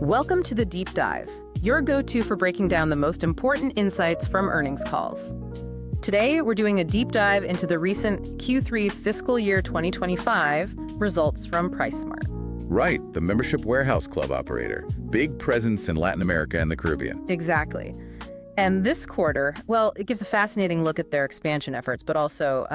Welcome to The Deep Dive, your go-to for breaking down the most important insights from earnings calls. Today, we're doing a deep dive into the recent Q3 fiscal year 2025 results from PriceSmart. Right, the membership warehouse club operator. Big presence in Latin America and the Caribbean. Exactly. And this quarter, well, it gives a fascinating look at their expansion efforts, but also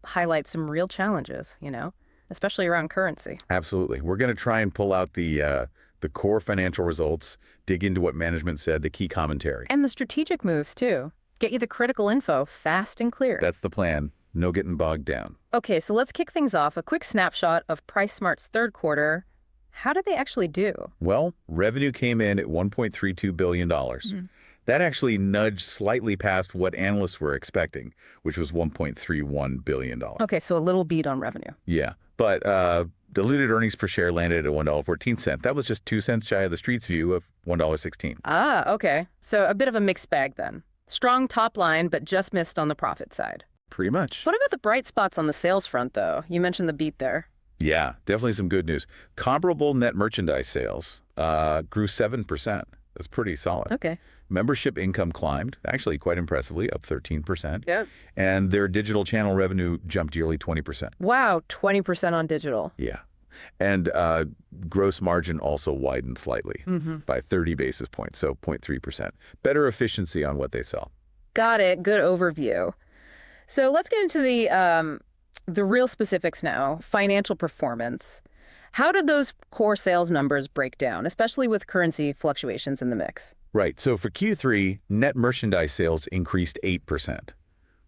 highlights some real challenges, especially around currency. Absolutely. We're going to try and pull out the core financial results, dig into what management said, the key commentary. And the strategic moves, too. Get you the critical info fast and clear. That's the plan. No getting bogged down. Okay, so let's kick things off. A quick snapshot of PriceSmart's third quarter. How did they actually do? Well, revenue came in at $1.32 billion. That actually nudged slightly past what analysts were expecting, which was $1.31 billion. Okay, so a little beat on revenue. Yeah, but diluted earnings per share landed at $1.14. That was just 2 cents shy of the street's view of $1.16. Ah, okay. So a bit of a mixed bag then. Strong top line, but just missed on the profit side. Pretty much. What about the bright spots on the sales front, though? You mentioned the beat there. Yeah, definitely some good news. Comparable net merchandise sales grew 7%. That's pretty solid. Okay. Membership income climbed, actually quite impressively, up 13%. Yeah. And their digital channel revenue jumped nearly 20%. Wow, 20% on digital. Yeah. And gross margin also widened slightly by 30 basis points, so 0.3%. Better efficiency on what they sell. Got it. Good overview. So let's get into the real specifics now. Financial performance. How did those core sales numbers break down, especially with currency fluctuations in the mix? Right. So for Q3, net merchandise sales increased 8%,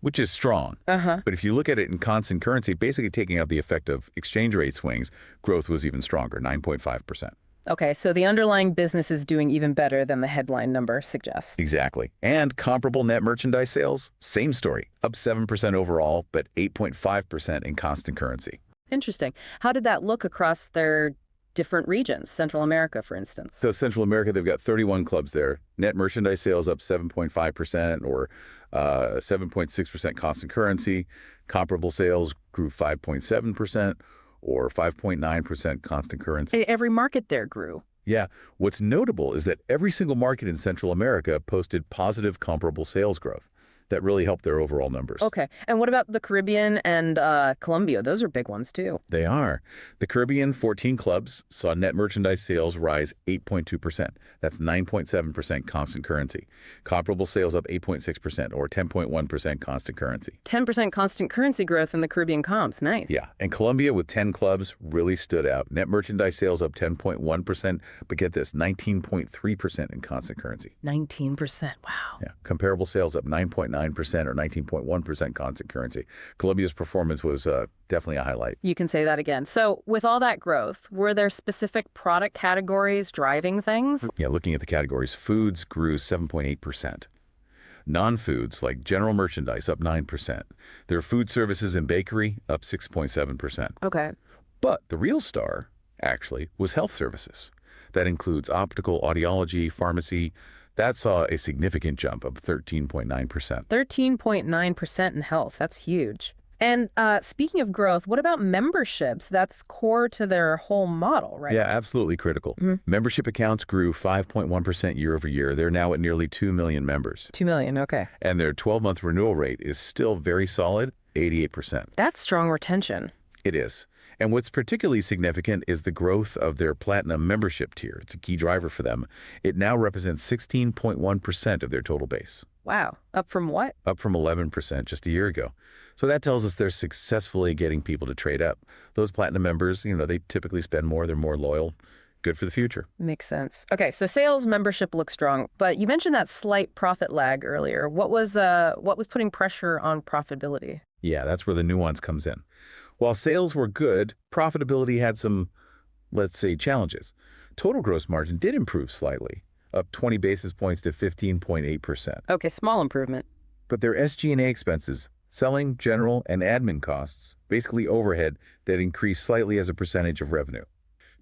which is strong. But if you look at it in constant currency, basically taking out the effect of exchange rate swings, growth was even stronger, 9.5%. Okay, so the underlying business is doing even better than the headline number suggests. Exactly. And comparable net merchandise sales, same story, up 7% overall, but 8.5% in constant currency. Interesting. How did that look across their different regions? Central America, for instance. So Central America, they've got 31 clubs there. Net merchandise sales up 7.5% or 7.6% constant currency. Comparable sales grew 5.7% or 5.9% constant currency. Every market there grew. Yeah. What's notable is that every single market in Central America posted positive comparable sales growth. That really helped their overall numbers. Okay. And what about the Caribbean and Colombia? Those are big ones, too. They are. The Caribbean, 14 clubs, saw net merchandise sales rise 8.2%. That's 9.7% constant currency. Comparable sales up 8.6% or 10.1% constant currency. 10% constant currency growth in the Caribbean comps. Nice. Yeah. And Colombia, with 10 clubs, really stood out. Net merchandise sales up 10.1%, but get this, 19.3% in constant currency. 19%. Wow. Yeah. Comparable sales up 9.9% or 19.1% constant currency. Colombia's performance was definitely a highlight. You can say that again. So with all that growth, were there specific product categories driving things? Yeah, looking at the categories, foods grew 7.8%. Non-foods, like general merchandise, up 9%. There are food services and bakery, up 6.7%. Okay. But the real star, actually, was health services. That includes optical, audiology, pharmacy. That saw a significant jump of 13.9%. 13.9% in health. That's huge. And speaking of growth, what about memberships? That's core to their whole model, right? Yeah, absolutely critical. Membership accounts grew 5.1% year over year. They're now at nearly 2 million members. 2 million, okay. And their 12-month renewal rate is still very solid, 88%. That's strong retention. It is. And what's particularly significant is the growth of their platinum membership tier. It's a key driver for them. It now represents 16.1% of their total base. Wow. Up from what? Up from 11% just a year ago. So that tells us they're successfully getting people to trade up. Those platinum members, they typically spend more. They're more loyal. Good for the future. Makes sense. Okay, so sales membership looks strong, but you mentioned that slight profit lag earlier. What was putting pressure on profitability? Yeah, that's where the nuance comes in. While sales were good, profitability had some, let's say, challenges. Total gross margin did improve slightly, up 20 basis points to 15.8%. Okay, small improvement. But their SG&A expenses, selling, general, and admin costs, basically overhead, that increased slightly as a percentage of revenue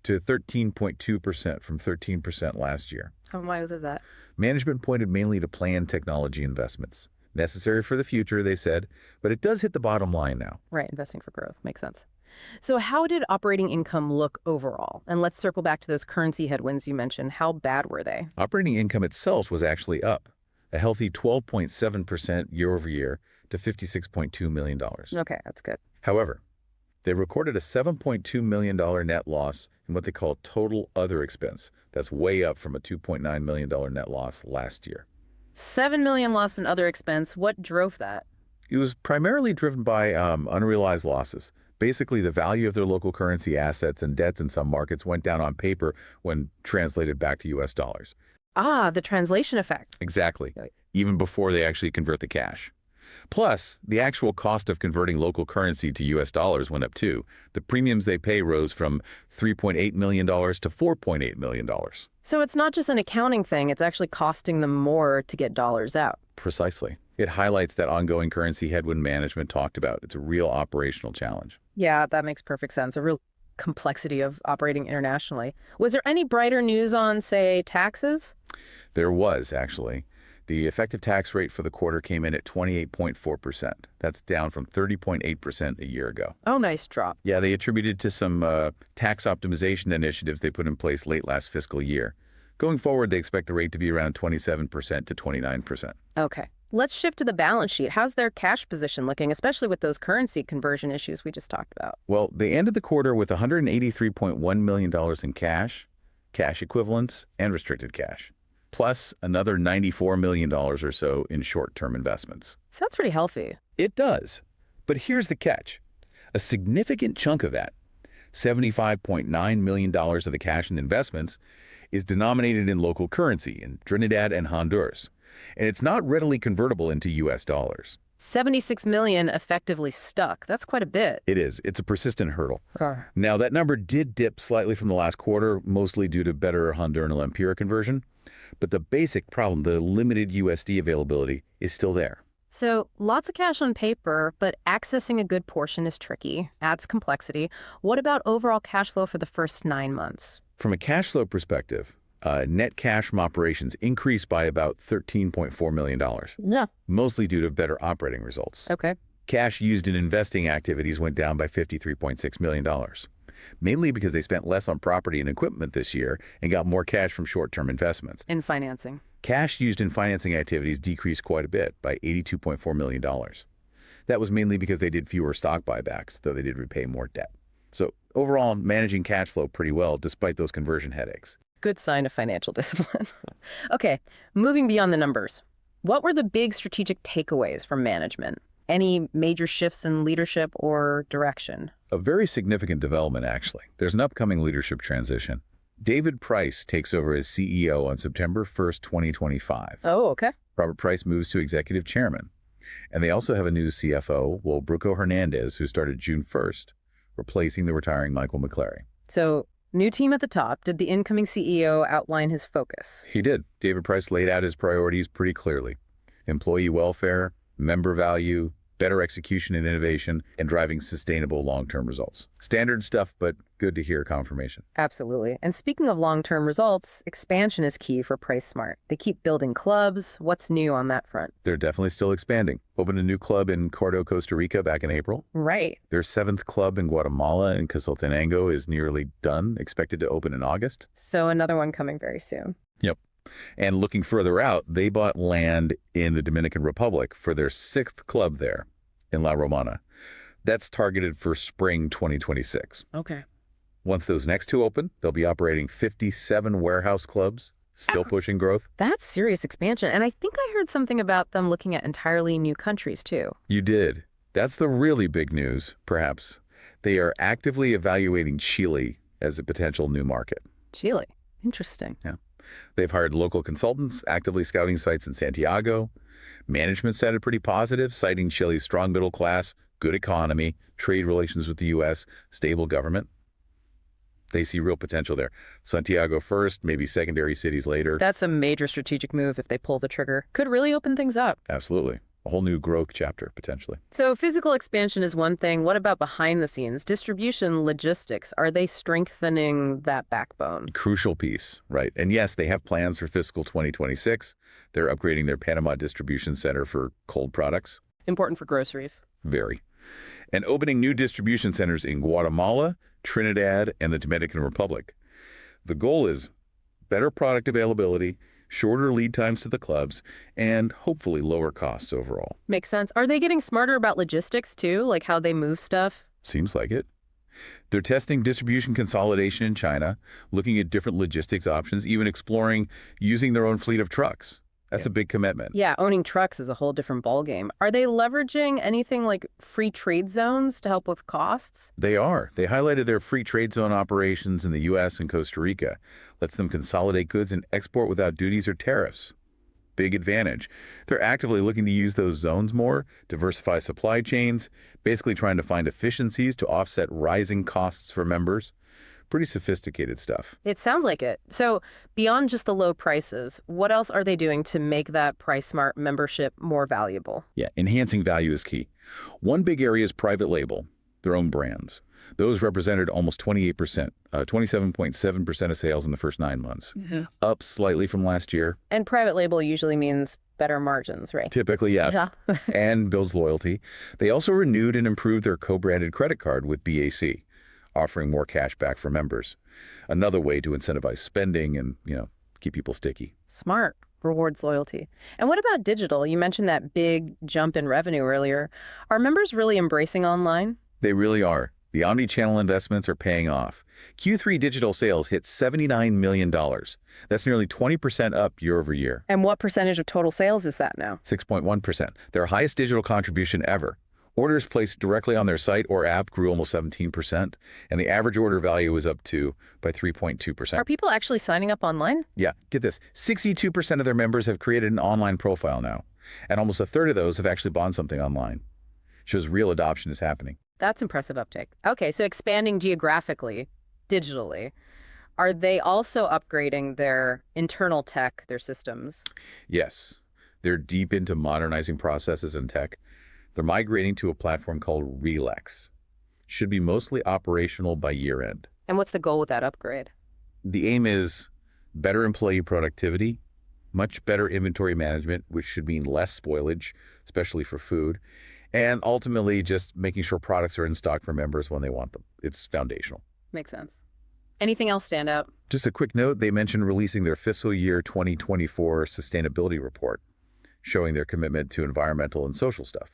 to 13.2% from 13% last year. Why was that? Management pointed mainly to planned technology investments. Necessary for the future, they said, but it does hit the bottom line now. Right, investing for growth. Makes sense. So how did operating income look overall? And let's circle back to those currency headwinds you mentioned. How bad were they? Operating income itself was actually up, a healthy 12.7% year over year to $56.2 million. Okay, that's good. However, they recorded a $7.2 million net loss in what they call total other expense. That's way up from a $2.9 million net loss last year. $7 million loss in other expense. What drove that? It was primarily driven by unrealized losses. Basically, the value of their local currency assets and debts in some markets went down on paper when translated back to U.S. dollars. Ah, the translation effect. Exactly, Right. even before they actually convert the cash. Plus, the actual cost of converting local currency to U.S. dollars went up too. The premiums they pay rose from $3.8 million to $4.8 million. So it's not just an accounting thing, it's actually costing them more to get dollars out. Precisely. It highlights that ongoing currency headwind management talked about. It's a real operational challenge. Yeah, that makes perfect sense. A real complexity of operating internationally. Was there any brighter news on, say, taxes? There was, actually. The effective tax rate for the quarter came in at 28.4%. That's down from 30.8% a year ago. Oh, nice drop. Yeah, they attributed to some tax optimization initiatives they put in place late last fiscal year. Going forward, they expect the rate to be around 27% to 29%. Okay. Let's shift to the balance sheet. How's their cash position looking, especially with those currency conversion issues we just talked about? Well, they ended the quarter with $183.1 million in cash, cash equivalents, and restricted cash, plus another $94 million or so in short-term investments. Sounds pretty healthy. It does. But here's the catch. A significant chunk of that, $75.9 million of the cash and investments, is denominated in local currency in Trinidad and Honduras. And it's not readily convertible into U.S. dollars. 76 million effectively stuck. That's quite a bit. It is. It's a persistent hurdle. Ah. Now, that number did dip slightly from the last quarter, mostly due to better Honduran Lempira conversion. But the basic problem, the limited USD availability, is still there. So lots of cash on paper, but accessing a good portion is tricky, adds complexity. What about overall cash flow for the first 9 months? From a cash flow perspective, net cash from operations increased by about $13.4 million, Yeah. mostly due to better operating results. Okay. Cash used in investing activities went down by $53.6 million, mainly because they spent less on property and equipment this year and got more cash from short-term investments. In financing. Cash used in financing activities decreased quite a bit by $82.4 million. That was mainly because they did fewer stock buybacks, though they did repay more debt. So overall, managing cash flow pretty well despite those conversion headaches. Good sign of financial discipline. Okay, moving beyond the numbers. What were the big strategic takeaways from management? Any major shifts in leadership or direction? A very significant development, actually. There's an upcoming leadership transition. David Price takes over as CEO on September 1st, 2025. Oh, okay. Robert Price moves to executive chairman. And they also have a new CFO, Bruco Hernandez, who started June 1st, replacing the retiring Michael McClary. So, new team at the top. Did the incoming CEO outline his focus? He did. David Price laid out his priorities pretty clearly. Employee welfare, member value, better execution and innovation, and driving sustainable long-term results. Standard stuff, but good to hear confirmation. Absolutely. And speaking of long-term results, expansion is key for Price Smart. They keep building clubs. What's new on that front? They're definitely still expanding. Opened a new club in Cordo, Costa Rica back in April. Right. Their 7th club in Guatemala in Quetzaltenango is nearly done, expected to open in August. So another one coming very soon. Yep. And looking further out, they bought land in the Dominican Republic for their 6th club there in La Romana. That's targeted for spring 2026. Okay. Once those next 2 open, they'll be operating 57 warehouse clubs, still pushing growth. That's serious expansion. And I think I heard something about them looking at entirely new countries, too. You did. That's the really big news, perhaps. They are actively evaluating Chile as a potential new market. Chile. Interesting. Yeah. They've hired local consultants, actively scouting sites in Santiago. Management sounded pretty positive, citing Chile's strong middle class, good economy, trade relations with the U.S., stable government. They see real potential there. Santiago first, maybe secondary cities later. That's a major strategic move if they pull the trigger. Could really open things up. Absolutely. A whole new growth chapter, potentially. So physical expansion is one thing. What about behind the scenes? Distribution, logistics, are they strengthening that backbone? Crucial piece, right? And yes, they have plans for fiscal 2026. They're upgrading their Panama distribution center for cold products. Important for groceries. Very. and opening new distribution centers in Guatemala, Trinidad, and the Dominican Republic. The goal is better product availability, shorter lead times to the clubs, and hopefully lower costs overall. Makes sense. Are they getting smarter about logistics too, like how they move stuff? Seems like it. They're testing distribution consolidation in China, looking at different logistics options, even exploring using their own fleet of trucks. That's a big commitment. Yeah, owning trucks is a whole different ballgame. Are they leveraging anything like free trade zones to help with costs? They are. They highlighted their free trade zone operations in the U.S. and Costa Rica. Lets them consolidate goods and export without duties or tariffs. Big advantage. They're actively looking to use those zones more, diversify supply chains, basically trying to find efficiencies to offset rising costs for members. Pretty sophisticated stuff. It sounds like it. So beyond just the low prices, what else are they doing to make that PriceSmart membership more valuable? Yeah, enhancing value is key. One big area is private label, their own brands. Those represented almost 28%, 27.7% of sales in the first 9 months, up slightly from last year. And private label usually means better margins, right? Typically, yes, Yeah. and builds loyalty. They also renewed and improved their co-branded credit card with BAC, offering more cash back for members. Another way to incentivize spending and, keep people sticky. Smart. Rewards loyalty. And what about digital? You mentioned that big jump in revenue earlier. Are members really embracing online? They really are. The omni-channel investments are paying off. Q3 digital sales hit $79 million. That's nearly 20% up year over year. And what percentage of total sales is that now? 6.1%, their highest digital contribution ever. Orders placed directly on their site or app grew almost 17%, and the average order value was up by 3.2%. Are people actually signing up online? Yeah, get this. 62% of their members have created an online profile now, and almost a third of those have actually bought something online. Shows real adoption is happening. That's impressive uptake. Okay, so expanding geographically, digitally. Are they also upgrading their internal tech, their systems? Yes, they're deep into modernizing processes and tech. They're migrating to a platform called Relax. Should be mostly operational by year end. And what's the goal with that upgrade? The aim is better employee productivity, much better inventory management, which should mean less spoilage, especially for food, and ultimately just making sure products are in stock for members when they want them. It's foundational. Makes sense. Anything else stand out? Just a quick note, they mentioned releasing their fiscal year 2024 sustainability report, showing their commitment to environmental and social stuff.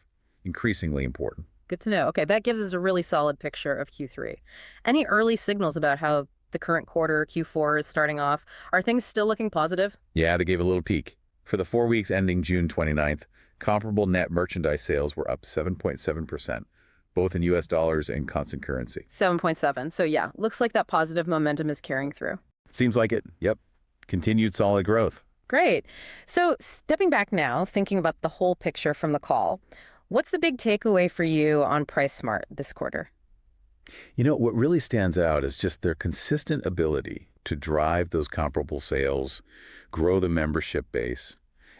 Increasingly important. Good to know. Okay, that gives us a really solid picture of Q3. Any early signals about how the current quarter, Q4, is starting off? Are things still looking positive? Yeah, they gave a little peek. For the 4 weeks ending June 29th, comparable net merchandise sales were up 7.7%, both in U.S. dollars and constant currency. 7.7. So yeah, looks like that positive momentum is carrying through. Seems like it. Yep. Continued solid growth. Great. So stepping back now, thinking about the whole picture from the call, what's the big takeaway for you on PriceSmart this quarter? What really stands out is just their consistent ability to drive those comparable sales, grow the membership base,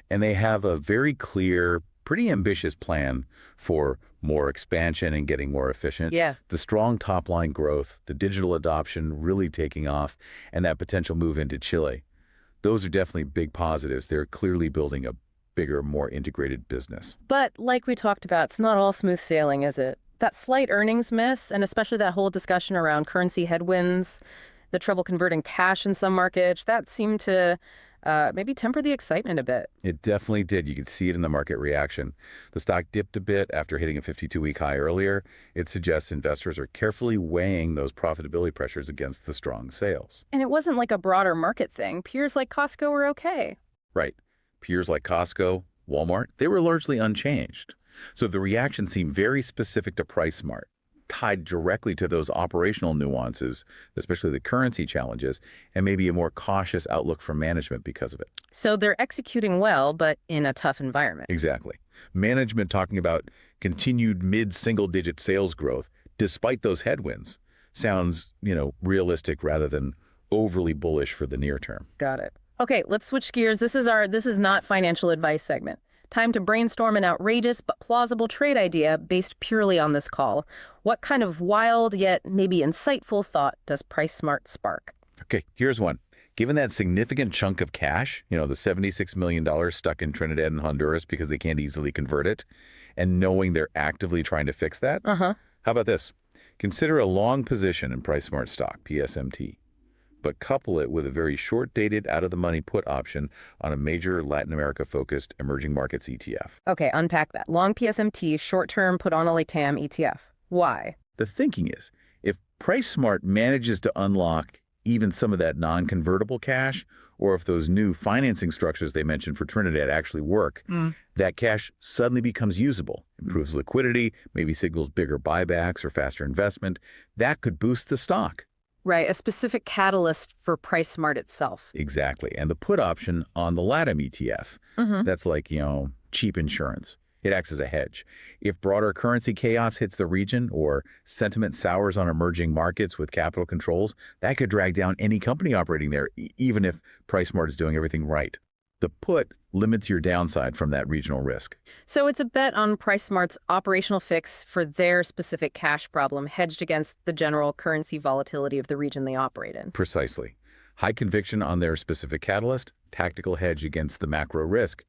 and they have a very clear, pretty ambitious plan for more expansion and getting more efficient. Yeah. The strong top-line growth, the digital adoption really taking off, and that potential move into Chile. Those are definitely big positives. They're clearly building a bigger, more integrated business. But like we talked about, it's not all smooth sailing, is it? That slight earnings miss, and especially that whole discussion around currency headwinds, the trouble converting cash in some markets, that seemed to maybe temper the excitement a bit. It definitely did. You could see it in the market reaction. The stock dipped a bit after hitting a 52-week high earlier. It suggests investors are carefully weighing those profitability pressures against the strong sales. And it wasn't like a broader market thing. Peers like Costco were okay. Right. Peers like Costco, Walmart, they were largely unchanged. So the reaction seemed very specific to PriceSmart, tied directly to those operational nuances, especially the currency challenges, and maybe a more cautious outlook from management because of it. So they're executing well, but in a tough environment. Exactly. Management talking about continued mid-single-digit sales growth despite those headwinds sounds, realistic rather than overly bullish for the near term. Got it. Okay, let's switch gears. This is not financial advice segment. Time to brainstorm an outrageous but plausible trade idea based purely on this call. What kind of wild yet maybe insightful thought does PriceSmart spark? Okay, here's one. Given that significant chunk of cash, the $76 million stuck in Trinidad and Honduras because they can't easily convert it, and knowing they're actively trying to fix that, How about this? Consider a long position in PriceSmart stock, PSMT, but couple it with a very short-dated, out-of-the-money put option on a major Latin America-focused emerging markets ETF. Okay, unpack that. Long PSMT, short-term put on a LATAM ETF. Why? The thinking is, if PriceSmart manages to unlock even some of that non-convertible cash, or if those new financing structures they mentioned for Trinidad actually work, that cash suddenly becomes usable, improves liquidity, maybe signals bigger buybacks or faster investment. That could boost the stock. Right, a specific catalyst for PriceSmart itself. Exactly. And the put option on the LATAM ETF, that's like, cheap insurance. It acts as a hedge. If broader currency chaos hits the region or sentiment sours on emerging markets with capital controls, that could drag down any company operating there, even if PriceSmart is doing everything right. The put limits your downside from that regional risk. So it's a bet on PriceSmart's operational fix for their specific cash problem, hedged against the general currency volatility of the region they operate in. Precisely. High conviction on their specific catalyst, tactical hedge against the macro risk.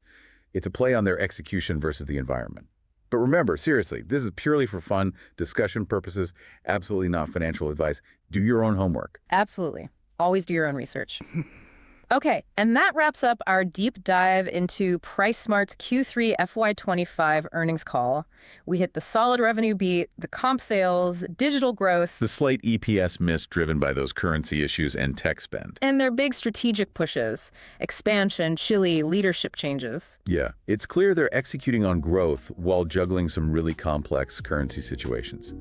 It's a play on their execution versus the environment. But remember, seriously, this is purely for fun, discussion purposes, absolutely not financial advice. Do your own homework. Absolutely. Always do your own research. Okay, and that wraps up our deep dive into PriceSmart's Q3 FY25 earnings call. We hit the solid revenue beat, the comp sales, digital growth, The slight EPS miss driven by those currency issues and tech spend. and their big strategic pushes, expansion, Chile, leadership changes. Yeah, it's clear they're executing on growth while juggling some really complex currency situations.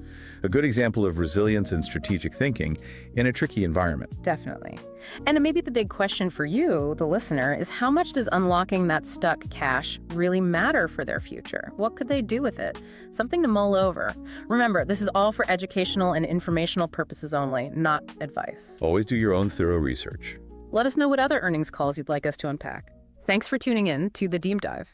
A good example of resilience and strategic thinking in a tricky environment. Definitely. And maybe the big question for you, the listener, is how much does unlocking that stuck cash really matter for their future? What could they do with it? Something to mull over. Remember, this is all for educational and informational purposes only, not advice. Always do your own thorough research. Let us know what other earnings calls you'd like us to unpack. Thanks for tuning in to The Deep Dive.